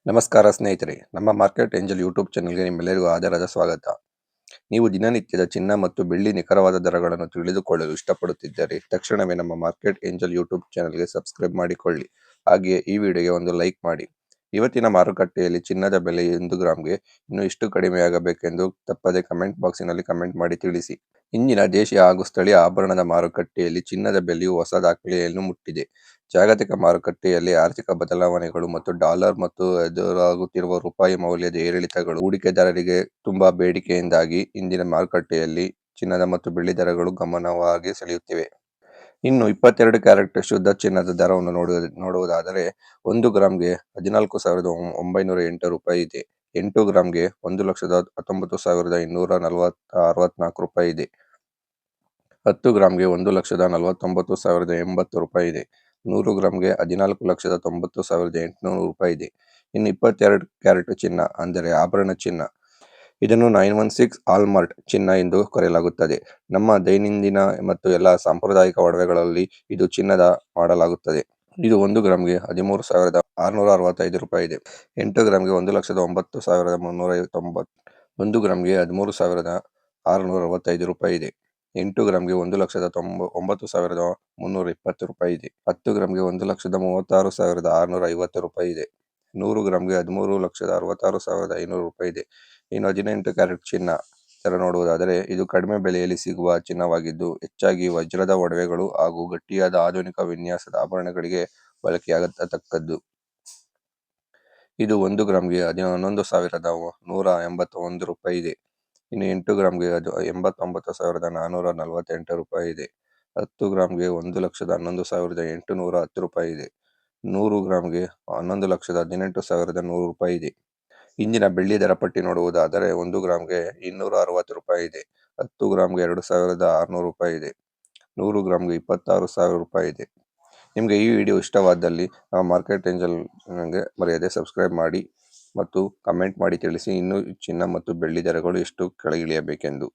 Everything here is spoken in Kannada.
ನಮಸ್ಕಾರ ಸ್ನೇಹಿತರೆ, ನಮ್ಮ ಮಾರ್ಕೆಟ್ ಏಂಜಲ್ ಯೂಟ್ಯೂಬ್ ಚಾನೆಲ್ಗೆ ನಿಮ್ಮೆಲ್ಲರಿಗೂ ಆಧಾರದ ಸ್ವಾಗತ. ನೀವು ದಿನನಿತ್ಯದ ಚಿನ್ನ ಮತ್ತು ಬೆಳ್ಳಿ ನಿಖರವಾದ ದರಗಳನ್ನು ತಿಳಿದುಕೊಳ್ಳಲು ಇಷ್ಟಪಡುತ್ತಿದ್ದರೆ ತಕ್ಷಣವೇ ನಮ್ಮ ಮಾರ್ಕೆಟ್ ಏಂಜಲ್ ಯೂಟ್ಯೂಬ್ ಚಾನೆಲ್ಗೆ ಸಬ್ಸ್ಕ್ರೈಬ್ ಮಾಡಿಕೊಳ್ಳಿ. ಹಾಗೆಯೇ ಈ ವಿಡಿಯೋಗೆ ಒಂದು ಲೈಕ್ ಮಾಡಿ. ಇವತ್ತಿನ ಮಾರುಕಟ್ಟೆಯಲ್ಲಿ ಚಿನ್ನದ ಬೆಲೆ 1 ಗ್ರಾಂಗೆ ಇನ್ನೂ ಎಷ್ಟು ಕಡಿಮೆಯಾಗಬೇಕೆಂದು ತಪ್ಪದೆ ಕಮೆಂಟ್ ಬಾಕ್ಸಿನಲ್ಲಿ ಕಮೆಂಟ್ ಮಾಡಿ ತಿಳಿಸಿ. ಇಂದಿನ ದೇಶೀಯ ಹಾಗೂ ಸ್ಥಳೀಯ ಆಭರಣದ ಮಾರುಕಟ್ಟೆಯಲ್ಲಿ ಚಿನ್ನದ ಬೆಲೆಯು ಹೊಸ ದಾಖಲೆಯನ್ನು ಮುಟ್ಟಿದೆ. ಜಾಗತಿಕ ಮಾರುಕಟ್ಟೆಯಲ್ಲಿ ಆರ್ಥಿಕ ಬದಲಾವಣೆಗಳು ಮತ್ತು ಡಾಲರ್ ಮತ್ತು ಎದುರಾಗುತ್ತಿರುವ ರೂಪಾಯಿ ಮೌಲ್ಯದ ಏರಿಳಿತಗಳು ಹೂಡಿಕೆದಾರರಿಗೆ ತುಂಬಾ ಬೇಡಿಕೆಯಿಂದಾಗಿ ಇಂದಿನ ಮಾರುಕಟ್ಟೆಯಲ್ಲಿ ಚಿನ್ನದ ಮತ್ತು ಬೆಳ್ಳಿ ದರಗಳು ಗಮನವಾಗಿ ಸೆಳೆಯುತ್ತಿವೆ. ಇನ್ನು 22 ಕ್ಯಾರೆಟ್ ಶುದ್ಧ ಚಿನ್ನದ ದರವನ್ನು ನೋಡುವುದಾದರೆ 1 ಗ್ರಾಂಗೆ 14,908 ರೂಪಾಯಿ ಇದೆ. 8 ಗ್ರಾಂಗೆ 1,19,264 ರೂಪಾಯಿ ಇದೆ. 10 ಗ್ರಾಂಗೆ 1,49,080 ರೂಪಾಯಿ ಇದೆ. 100 ಗ್ರಾಂಗೆ 14,90,800 ರೂಪಾಯಿ ಇದೆ. ಇನ್ನು 22 ಕ್ಯಾರೆಟ್ ಚಿನ್ನ ಅಂದರೆ ಆಭರಣ ಚಿನ್ನ, ಇದನ್ನು 916 ಹಾಲ್ಮಾರ್ಕ್ ಚಿನ್ನ ಎಂದು ಕರೆಯಲಾಗುತ್ತದೆ. ನಮ್ಮ ದೈನಂದಿನ ಮತ್ತು ಎಲ್ಲ ಸಾಂಪ್ರದಾಯಿಕ ಒಡವೆಗಳಲ್ಲಿ ಇದು ಚಿನ್ನದ ಮಾಡಲಾಗುತ್ತದೆ. ಇದು 1 ಗ್ರಾಂಗೆ 13,665 ರೂಪಾಯಿ ಇದೆ. 8 ಗ್ರಾಂಗೆ 1,09,390, 1 ಗ್ರಾಂಗೆ 13,665 ರೂಪಾಯಿ ಇದೆ. 8 ಗ್ರಾಂಗೆ 1,09,320 ರೂಪಾಯಿ ಇದೆ. 10 ಗ್ರಾಂಗೆ 1,36,650 ರೂಪಾಯಿ ಇದೆ. 100 ಗ್ರಾಂಗೆ 13,66,500 ರೂಪಾಯಿ ಇದೆ. ಇನ್ನು 18 ಕ್ಯಾರೆಟ್ ಚಿನ್ನ ದರ ನೋಡುವುದಾದರೆ ಇದು ಕಡಿಮೆ ಬೆಲೆಯಲ್ಲಿ ಸಿಗುವ ಚಿನ್ನವಾಗಿದ್ದು ಹೆಚ್ಚಾಗಿ ವಜ್ರದ ಒಡವೆಗಳು ಹಾಗೂ ಗಟ್ಟಿಯಾದ ಆಧುನಿಕ ವಿನ್ಯಾಸದ ಆಭರಣಗಳಿಗೆ ಬಳಕೆಯಾಗತಕ್ಕದ್ದು. ಇದು 1 ಗ್ರಾಂಗೆ 11,181 ರೂಪಾಯಿ ಇದೆ. ಇನ್ನು 8 ಗ್ರಾಂಗೆ 89,448 ರೂಪಾಯಿ ಇದೆ. 10 ಗ್ರಾಂಗೆ 1,11,810 ರೂಪಾಯಿ ಇದೆ. 100 ಗ್ರಾಂಗೆ 11,18,100 ರೂಪಾಯಿ ಇದೆ. ಇಂದಿನ ಬೆಳ್ಳಿ ದರ ಪಟ್ಟಿ ನೋಡುವುದಾದರೆ 1 ಗ್ರಾಂಗೆ 260 ರೂಪಾಯಿ ಇದೆ. 10 ಗ್ರಾಂಗೆ 2,600 ರೂಪಾಯಿ ಇದೆ. 100 ಗ್ರಾಂಗೆ 26,000 ರೂಪಾಯಿ ಇದೆ. ನಿಮಗೆ ಈ ವಿಡಿಯೋ ಇಷ್ಟವಾದಲ್ಲಿ ನಮ್ಮ ಮಾರ್ಕೆಟ್ ಏಂಜಲ್ಗೆ ಮರೆಯದೆ ಸಬ್ಸ್ಕ್ರೈಬ್ ಮಾಡಿ ಮತ್ತು ಕಮೆಂಟ್ ಮಾಡಿ ತಿಳಿಸಿ ಇನ್ನೂ ಚಿನ್ನ ಮತ್ತು ಬೆಳ್ಳಿ ದರಗಳು ಎಷ್ಟು ಕೆಳಗಿಳಿಯಬೇಕೆಂದು.